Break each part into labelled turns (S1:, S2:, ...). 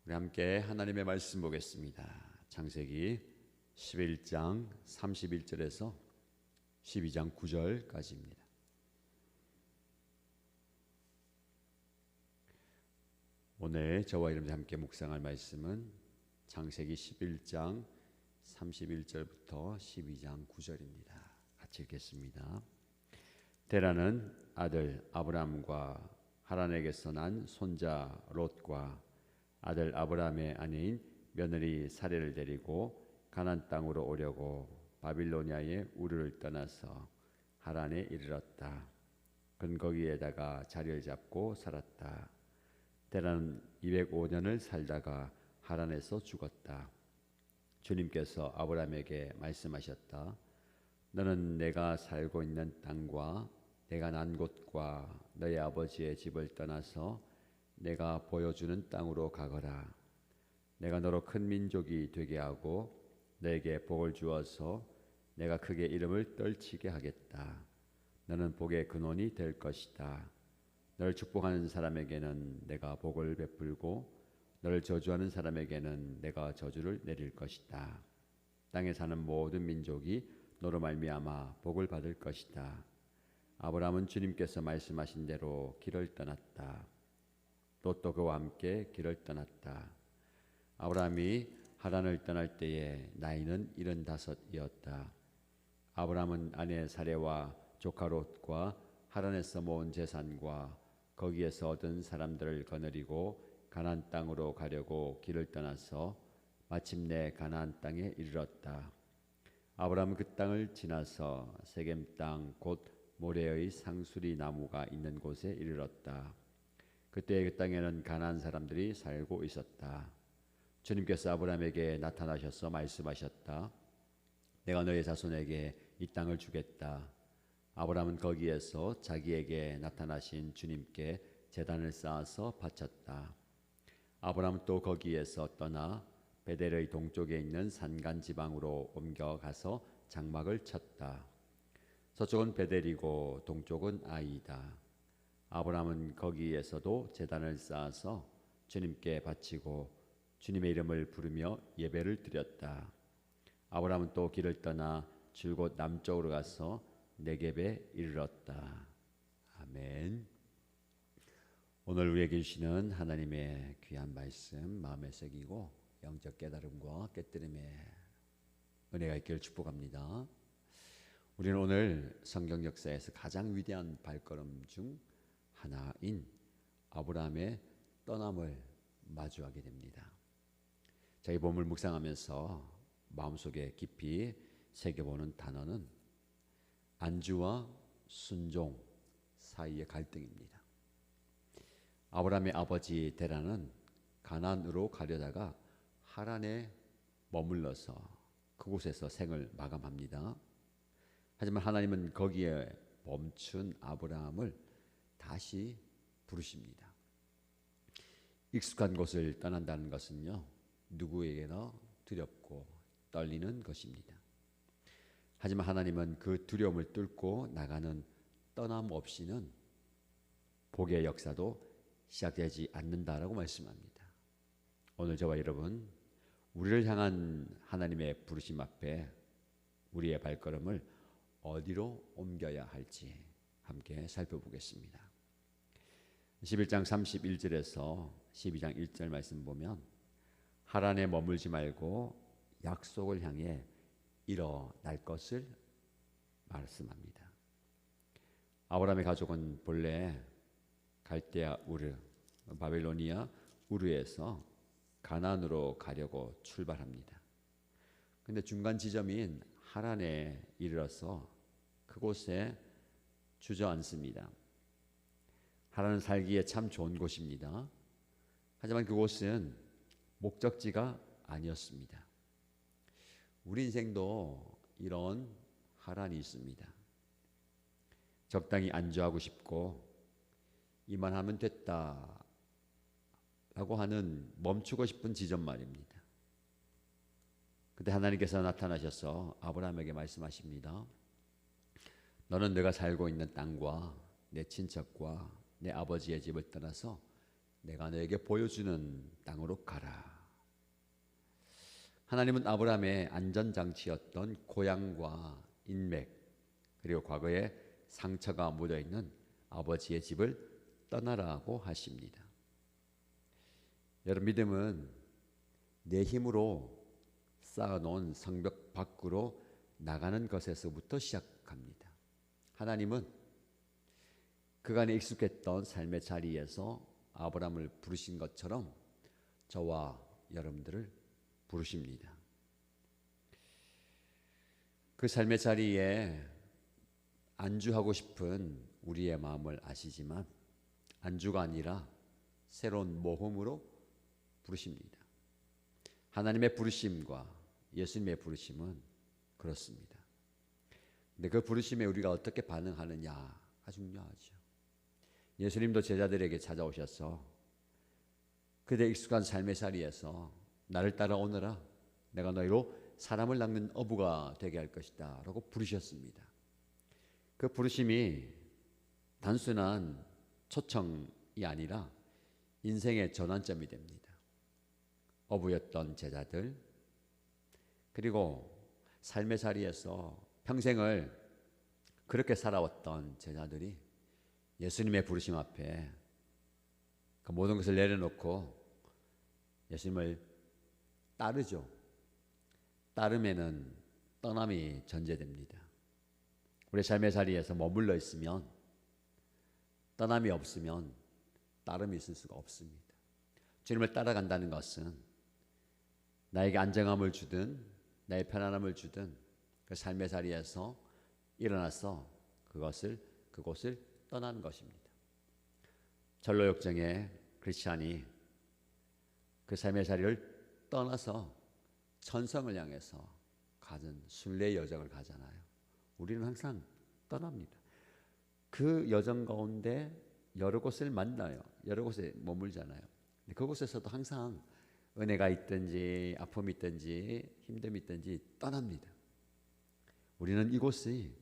S1: 우리 함께 하나님의 말씀 보겠습니다. 창세기 11장 31절에서 12장 9절까지입니다. 오늘 저와 여러분이 함께 묵상할 말씀은 창세기 11장 31절부터 12장 9절입니다. 같이 읽겠습니다. 데라는 아들 아브람과 하란에게서 난 손자 롯과 아들 아브람의 아내인 며느리 사레를 데리고 가나안 땅으로 오려고 바빌로니아의 우르를 떠나서 하란에 이르렀다. 그는 거기에다가 자리를 잡고 살았다. 데라는 205년을 살다가 하란에서 죽었다. 주님께서 아브람에게 말씀하셨다. 너는 내가 살고 있는 땅과 내가 난 곳과 너의 아버지의 집을 떠나서 내가 보여주는 땅으로 가거라. 내가 너로 큰 민족이 되게 하고 너에게 복을 주어서 내가 크게 이름을 떨치게 하겠다. 너는 복의 근원이 될 것이다. 너를 축복하는 사람에게는 내가 복을 베풀고 너를 저주하는 사람에게는 내가 저주를 내릴 것이다. 땅에 사는 모든 민족이 너로 말미암아 복을 받을 것이다. 아브라함은 주님께서 말씀하신 대로 길을 떠났다. 롯도 그와 함께 길을 떠났다. 아브라함이 하란을 떠날 때에 나이는 75이었다. 아브라함은 아내 사레와 조카 롯과 하란에서 모은 재산과 거기에서 얻은 사람들을 거느리고 가나안 땅으로 가려고 길을 떠나서 마침내 가나안 땅에 이르렀다. 아브라함은 그 땅을 지나서 세겜 땅 곧 모레의 상수리 나무가 있는 곳에 이르렀다. 그때 그 땅에는 가나안 사람들이 살고 있었다. 주님께서 아브라함에게 나타나셔서 말씀하셨다. 내가 너의 자손에게 이 땅을 주겠다. 아브라함은 거기에서 자기에게 나타나신 주님께 제단을 쌓아서 바쳤다. 아브라함은 또 거기에서 떠나 베델의 동쪽에 있는 산간 지방으로 옮겨가서 장막을 쳤다. 서쪽은 베델이고 동쪽은 아이다. 아브라함은 거기에서도 제단을 쌓아서 주님께 바치고 주님의 이름을 부르며 예배를 드렸다. 아브라함은 또 길을 떠나 줄곧 남쪽으로 가서 네겝에 이르렀다. 아멘. 오늘 우리에게 주시는 하나님의 귀한 말씀 마음에 새기고 영적 깨달음과 깨뜨림의 은혜가 있기를 축복합니다. 우리는 오늘 성경 역사에서 가장 위대한 발걸음 중 하나인 아브라함의 떠남을 마주하게 됩니다. 이 본문을 묵상하면서 마음속에 깊이 새겨보는 단어는 안주와 순종 사이의 갈등입니다. 아브라함의 아버지 데라는 가나안으로 가려다가 하란에 머물러서 그곳에서 생을 마감합니다. 하지만 하나님은 거기에 멈춘 아브라함을 다시 부르십니다. 익숙한 곳을 떠난다는 것은요, 누구에게나 두렵고 떨리는 것입니다. 하지만 하나님은 그 두려움을 뚫고 나가는 떠남 없이는 복의 역사도 시작되지 않는다라고 말씀합니다. 오늘 저와 여러분, 우리를 향한 하나님의 부르심 앞에 우리의 발걸음을 어디로 옮겨야 할지 함께 살펴보겠습니다. 11장 31절에서 12장 1절 말씀 보면 하란에 머물지 말고 약속을 향해 일어날 것을 말씀합니다. 아브라함의 가족은 본래 갈대아 우르, 바빌로니아 우르에서 가나안으로 가려고 출발합니다. 그런데 중간 지점인 하란에 이르러서 그곳에 주저앉습니다. 하란은 살기에 참 좋은 곳입니다. 하지만 그곳은 목적지가 아니었습니다. 우리 인생도 이런 하란이 있습니다. 적당히 안주하고 싶고 이만하면 됐다 라고 하는 멈추고 싶은 지점 말입니다. 그때 하나님께서 나타나셔서 아브라함에게 말씀하십니다. 너는 내가 살고 있는 땅과 내 친척과 내 아버지의 집을 떠나서 내가 너에게 보여주는 땅으로 가라. 하나님은 아브라함의 안전장치였던 고향과 인맥, 그리고 과거에 상처가 묻어있는 아버지의 집을 떠나라고 하십니다. 여러분, 믿음은 내 힘으로 쌓아놓은 성벽 밖으로 나가는 것에서부터 시작합니다. 하나님은 그간에 익숙했던 삶의 자리에서 아브라함을 부르신 것처럼 저와 여러분들을 부르십니다. 그 삶의 자리에 안주하고 싶은 우리의 마음을 아시지만 안주가 아니라 새로운 모험으로 부르십니다. 하나님의 부르심과 예수님의 부르심은 그렇습니다. 근데 그 부르심에 우리가 어떻게 반응하느냐가 중요하죠. 예수님도 제자들에게 찾아오셔서 그들의 익숙한 삶의 자리에서 나를 따라오너라, 내가 너희로 사람을 낚는 어부가 되게 할 것이다 라고 부르셨습니다. 그 부르심이 단순한 초청이 아니라 인생의 전환점이 됩니다. 어부였던 제자들, 그리고 삶의 자리에서 평생을 그렇게 살아왔던 제자들이 예수님의 부르심 앞에 그 모든 것을 내려놓고 예수님을 따르죠. 따름에는 떠남이 전제됩니다. 우리 삶의 자리에서 머물러 있으면, 떠남이 없으면 따름이 있을 수가 없습니다. 주님을 따라간다는 것은 나에게 안정함을 주든 나의 편안함을 주든 그 삶의 자리에서 일어나서 그곳을 떠나는 것입니다. 전로 역정의 크리스찬이 그 삶의 자리를 떠나서 천성을 향해서 가진 순례의 여정을 가잖아요. 우리는 항상 떠납니다. 그 여정 가운데 여러 곳을 만나요. 여러 곳에 머물잖아요. 그곳에서도 항상 은혜가 있든지 아픔이 있든지 힘듦이 있든지 떠납니다. 우리는 이곳이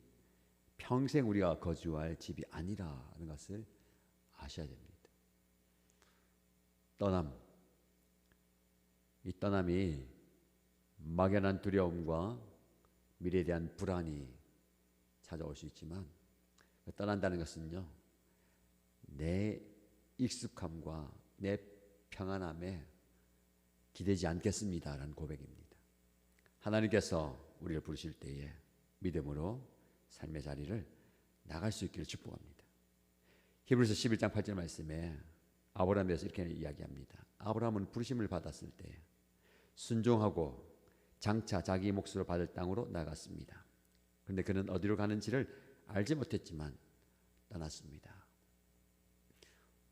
S1: 평생 우리가 거주할 집이 아니라는 것을 아셔야 됩니다. 떠남, 이 떠남이 막연한 두려움과 미래에 대한 불안이 찾아올 수 있지만 떠난다는 것은요, 내 익숙함과 내 평안함에 기대지 않겠습니다라는 고백입니다. 하나님께서 우리를 부르실 때에 믿음으로 삶의 자리를 나갈 수 있기를 축복합니다. 히브리서 11장 8절 말씀에 아브라함에 대해서 이렇게 이야기합니다. 아브라함은 부르심을 받았을 때 순종하고 장차 자기 몫으로 받을 땅으로 나갔습니다. 그런데 그는 어디로 가는지를 알지 못했지만 떠났습니다.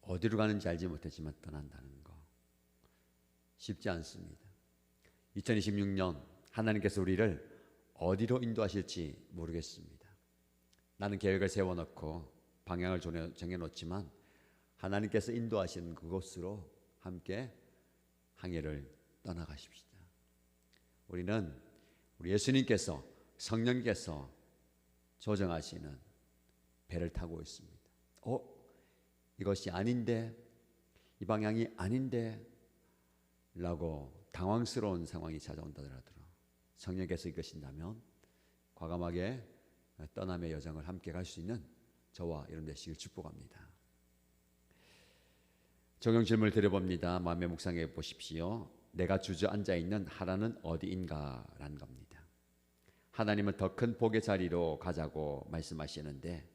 S1: 어디로 가는지 알지 못했지만 떠난다는 거 쉽지 않습니다. 2026년 하나님께서 우리를 어디로 인도하실지 모르겠습니다. 나는 계획을 세워놓고 방향을 정해놓지만 하나님께서 인도하시는 그곳으로 함께 항해를 떠나가십시다. 우리는 우리 예수님께서, 성령께서 조정하시는 배를 타고 있습니다. 이것이 아닌데, 이 방향이 아닌데 라고 당황스러운 상황이 찾아온다 하더라도 성령께서 이끄신다면 과감하게 떠남의 여정을 함께 갈 수 있는 저와 여러분 되시길 축복합니다. 적용 질문을 드려봅니다. 마음의 묵상해 보십시오. 내가 주저앉아 있는 하나는 어디인가? 라는 겁니다. 하나님은 더 큰 복의 자리로 가자고 말씀하시는데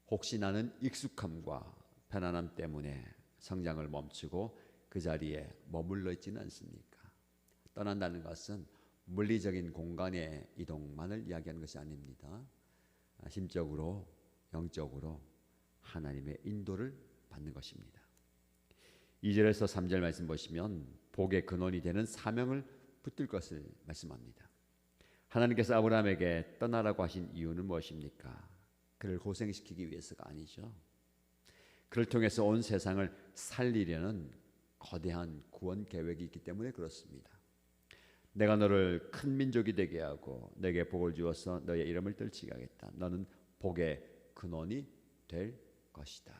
S1: 혹시 나는 익숙함과 편안함 때문에 성장을 멈추고 그 자리에 머물러 있지는 않습니까? 떠난다는 것은 물리적인 공간의 이동만을 이야기하는 것이 아닙니다. 심적으로, 영적으로 하나님의 인도를 받는 것입니다. 2절에서 3절 말씀 보시면 복의 근원이 되는 사명을 붙들 것을 말씀합니다. 하나님께서 아브라함에게 떠나라고 하신 이유는 무엇입니까? 그를 고생시키기 위해서가 아니죠. 그를 통해서 온 세상을 살리려는 거대한 구원 계획이 있기 때문에 그렇습니다. 내가 너를 큰 민족이 되게 하고 내게 복을 주어서 너의 이름을 떨치게 하겠다. 너는 복의 근원이 될 것이다.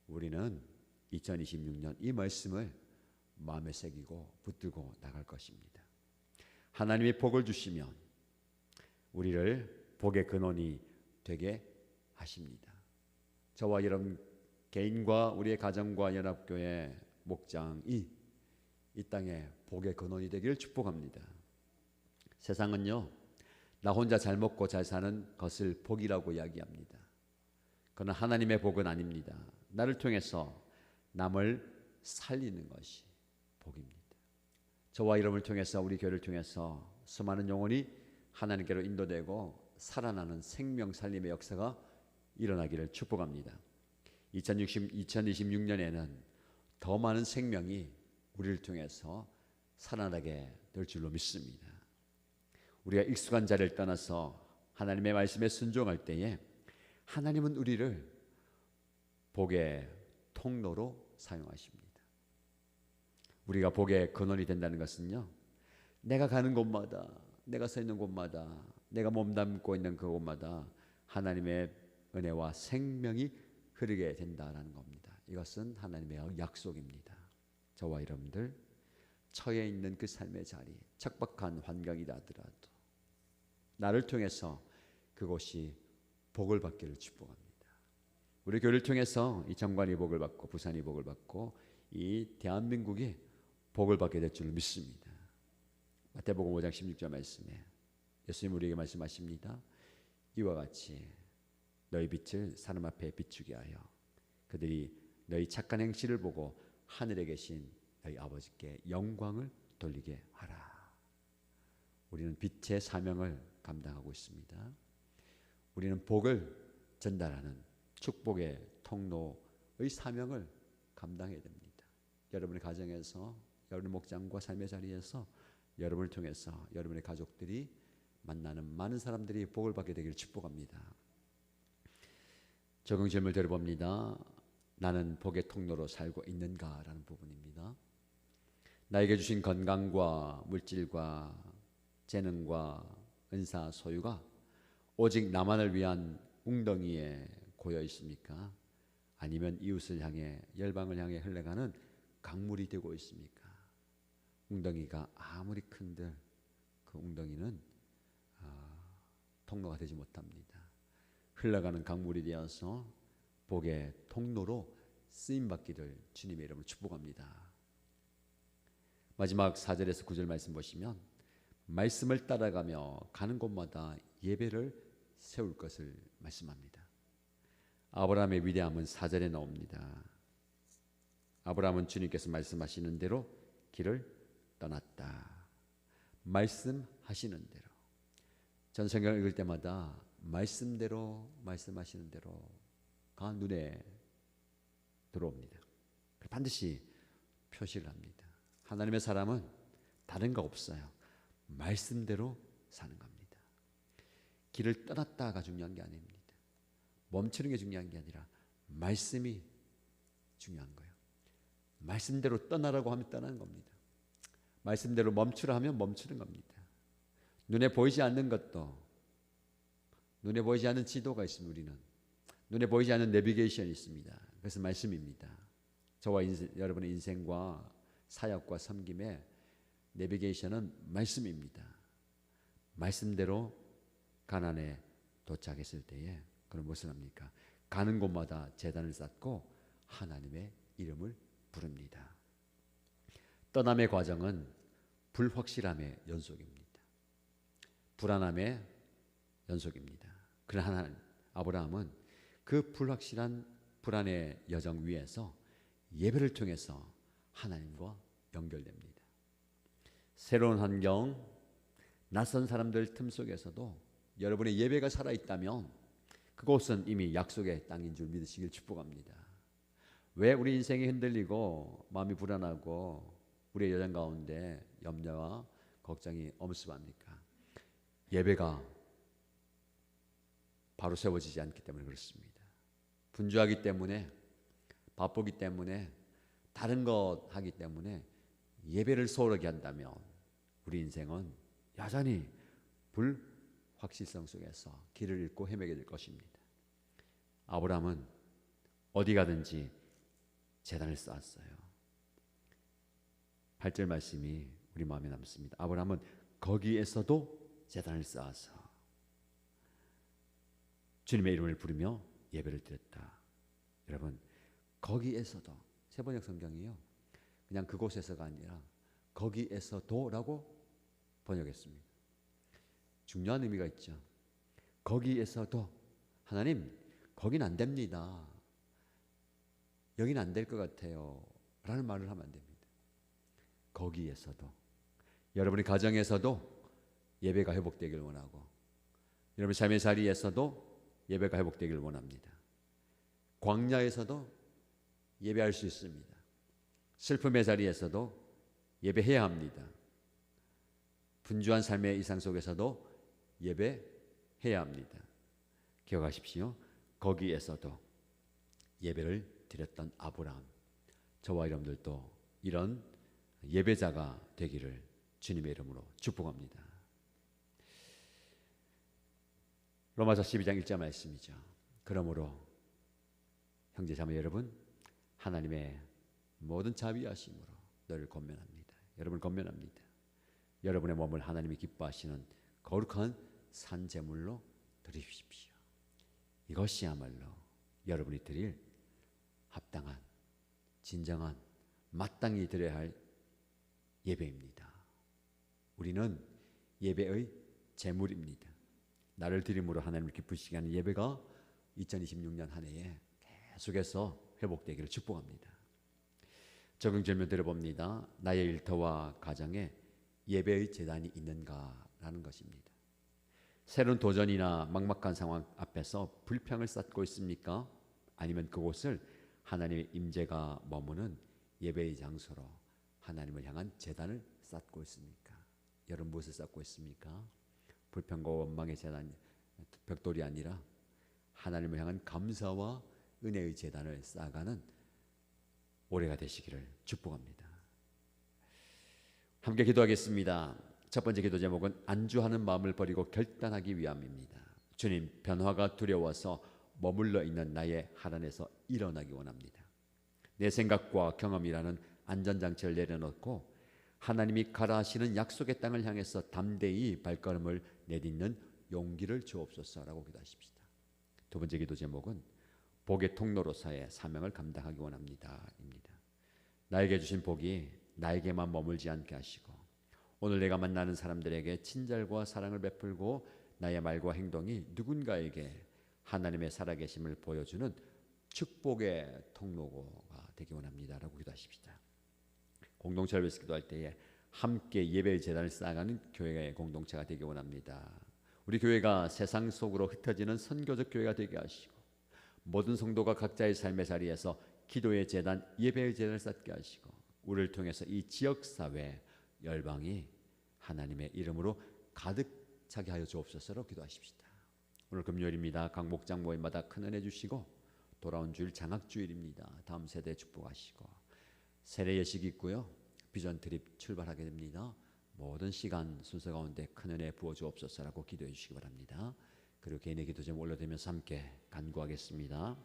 S1: 우리는 2026년 이 말씀을 마음에 새기고 붙들고 나갈 것입니다. 하나님이 복을 주시면 우리를 복의 근원이 되게 하십니다. 저와 여러분 개인과 우리의 가정과 연합교회 목장이 이 땅에 복의 근원이 되기를 축복합니다. 세상은요, 나 혼자 잘 먹고 잘 사는 것을 복이라고 이야기합니다. 그러나 하나님의 복은 아닙니다. 나를 통해서 남을 살리는 것이 복입니다. 저와 여러분을 통해서 우리 교회를 통해서 수많은 영혼이 하나님께로 인도되고 살아나는 생명 살림의 역사가 일어나기를 축복합니다. 2026년에는 더 많은 생명이 우리를 통해서 살아나게 될 줄로 믿습니다. 우리가 익숙한 자리를 떠나서 하나님의 말씀에 순종할 때에 하나님은 우리를 복의 통로로 사용하십니다. 우리가 복의 근원이 된다는 것은요, 내가 가는 곳마다, 내가 서 있는 곳마다, 내가 몸담고 있는 그곳마다 하나님의 은혜와 생명이 흐르게 된다는 겁니다. 이것은 하나님의 약속입니다. 저와 여러분들 처해 있는 그 삶의 자리, 척박한 환경이다 하더라도 나를 통해서 그곳이 복을 받기를 축복합니다. 우리 교회를 통해서 이 정관이 복을 받고 부산이 복을 받고 이 대한민국이 복을 받게 될 줄 믿습니다. 마태복음 5장 16절 말씀에 예수님 우리에게 말씀하십니다. 이와 같이 너희 빛을 사람 앞에 비추게 하여 그들이 너희 착한 행실을 보고 하늘에 계신 너희 아버지께 영광을 돌리게 하라. 우리는 빛의 사명을 감당하고 있습니다. 우리는 복을 전달하는 축복의 통로의 사명을 감당해야 됩니다. 여러분의 가정에서, 여러분의 목장과 삶의 자리에서 여러분을 통해서 여러분의 가족들이 만나는 많은 사람들이 복을 받게 되기를 축복합니다. 적용 질문을 드려봅니다. 나는 복의 통로로 살고 있는가? 라는 부분입니다. 나에게 주신 건강과 물질과 재능과 은사 소유가 오직 나만을 위한 웅덩이에 고여 있습니까? 아니면 이웃을 향해 열방을 향해 흘러가는 강물이 되고 있습니까? 웅덩이가 아무리 큰들 그 웅덩이는 통로가 되지 못합니다. 흘러가는 강물이 되어서 복의 통로로 쓰임받기를 주님의 이름으로 축복합니다. 마지막 4절에서 9절 말씀 보시면 말씀을 따라가며 가는 곳마다 예배를 세울 것을 말씀합니다. 아브라함의 위대함은 4절에 나옵니다. 아브라함은 주님께서 말씀하시는 대로 길을 떠났다. 말씀하시는 대로. 전 성경을 읽을 때마다 말씀대로 말씀하시는 대로가 눈에 들어옵니다. 반드시 표시를 합니다. 하나님의 사람은 다른 거 없어요. 말씀대로 사는 겁니다. 길을 떠났다가 중요한 게 아닙니다. 멈추는 게 중요한 게 아니라 말씀이 중요한 거예요. 말씀대로 떠나라고 하면 떠나는 겁니다. 말씀대로 멈추라 하면 멈추는 겁니다. 눈에 보이지 않는 것도, 눈에 보이지 않는 지도가 있습니다. 우리는 눈에 보이지 않는 내비게이션이 있습니다. 그래서 말씀입니다. 저와 여러분의 인생과 사역과 섬김의 내비게이션은 말씀입니다. 말씀대로 가나안에 도착했을 때에 그럼 무엇을 합니까? 가는 곳마다 제단을 쌓고 하나님의 이름을 부릅니다. 떠남의 과정은 불확실함의 연속입니다. 불안함의 연속입니다. 그러나 아브라함은 그 불확실한 불안의 여정 위에서 예배를 통해서 하나님과 연결됩니다. 새로운 환경, 낯선 사람들 틈 속에서도 여러분의 예배가 살아있다면 그곳은 이미 약속의 땅인 줄 믿으시길 축복합니다. 왜 우리 인생이 흔들리고 마음이 불안하고 우리의 여정 가운데 염려와 걱정이 엄습합니까? 예배가 바로 세워지지 않기 때문에 그렇습니다. 분주하기 때문에, 바쁘기 때문에, 다른 것 하기 때문에 예배를 소홀하게 한다면 우리 인생은 여전히 불확실성 속에서 길을 잃고 헤매게 될 것입니다. 아브라함은 어디 가든지 제단을 쌓았어요. 8절 말씀이 우리 마음에 남습니다. 아브라함은 거기에서도 제단을 쌓아서 주님의 이름을 부르며 예배를 드렸다. 여러분, 거기에서도, 세번역 성경이요, 그냥 그곳에서가 아니라 거기에서도라고 번역했습니다. 중요한 의미가 있죠. 거기에서도, 하나님 거긴 안 됩니다, 여긴 안 될 것 같아요 라는 말을 하면 안 됩니다. 거기에서도, 여러분의 가정에서도 예배가 회복되길 원하고, 여러분 삶의 자리에서도 예배가 회복되길 원합니다. 광야에서도 예배할 수 있습니다. 슬픔의 자리에서도 예배해야 합니다. 분주한 삶의 이상 속에서도 예배해야 합니다. 기억하십시오. 거기에서도 예배를 드렸던 아브라함, 저와 여러분들도 이런 예배자가 되기를 주님의 이름으로 축복합니다. 로마서 12장 1절 말씀이죠. 그러므로 형제자매 여러분, 하나님의 모든 자비하심으로 너를 권면합니다. 여러분을 권면합니다. 여러분의 몸을 하나님이 기뻐하시는 거룩한 산 제물로 드리십시오. 이것이야말로 여러분이 드릴 합당한, 진정한, 마땅히 드려야 할 예배입니다. 우리는 예배의 제물입니다. 나를 드림으로 하나님을 기쁘시게 하는 예배가 2026년 한 해에 계속해서 회복되기를 축복합니다. 적용 질문 드려봅니다. 나의 일터와 가정에 예배의 제단이 있는가라는 것입니다. 새로운 도전이나 막막한 상황 앞에서 불평을 쌓고 있습니까? 아니면 그곳을 하나님의 임재가 머무는 예배의 장소로 하나님을 향한 제단을 쌓고 있습니까? 여러분 무엇을 쌓고 있습니까? 불평과 원망의 제단, 벽돌이 아니라 하나님을 향한 감사와 은혜의 제단을 쌓아가는 올해가 되시기를 축복합니다. 함께 기도하겠습니다. 첫 번째 기도 제목은 안주하는 마음을 버리고 결단하기 위함입니다. 주님, 변화가 두려워서 머물러 있는 나의 하란에서 일어나기 원합니다. 내 생각과 경험이라는 안전장치를 내려놓고 하나님이 가라 하시는 약속의 땅을 향해서 담대히 발걸음을 내딛는 용기를 주옵소서라고 기도하십시다. 두 번째 기도 제목은 복의 통로로서의 사명을 감당하기 원합니다 입니다. 나에게 주신 복이 나에게만 머물지 않게 하시고 오늘 내가 만나는 사람들에게 친절과 사랑을 베풀고 나의 말과 행동이 누군가에게 하나님의 살아계심을 보여주는 축복의 통로가 되기 원합니다라고 기도하십시다. 공동체를 위해서 기도할 때에 함께 예배의 제단을 쌓아가는 교회의 공동체가 되기 원합니다. 우리 교회가 세상 속으로 흩어지는 선교적 교회가 되게 하시고 모든 성도가 각자의 삶의 자리에서 기도의 제단, 예배의 제단을 쌓게 하시고 우리를 통해서 이 지역사회 열방이 하나님의 이름으로 가득 차게 하여 주옵소서로 기도하십시다. 오늘 금요일입니다. 각 목장 모임마다 큰 은혜 주시고 돌아온 주일 장학주일입니다. 다음 세대에 축복하시고 세례 예식이 있고요. 비전 트립 출발하게 됩니다. 모든 시간 순서 가운데 큰 은혜 부어 주옵소서라고 기도해 주시기 바랍니다. 그리고 개인의 기도 좀 올려드리면서 함께 간구하겠습니다.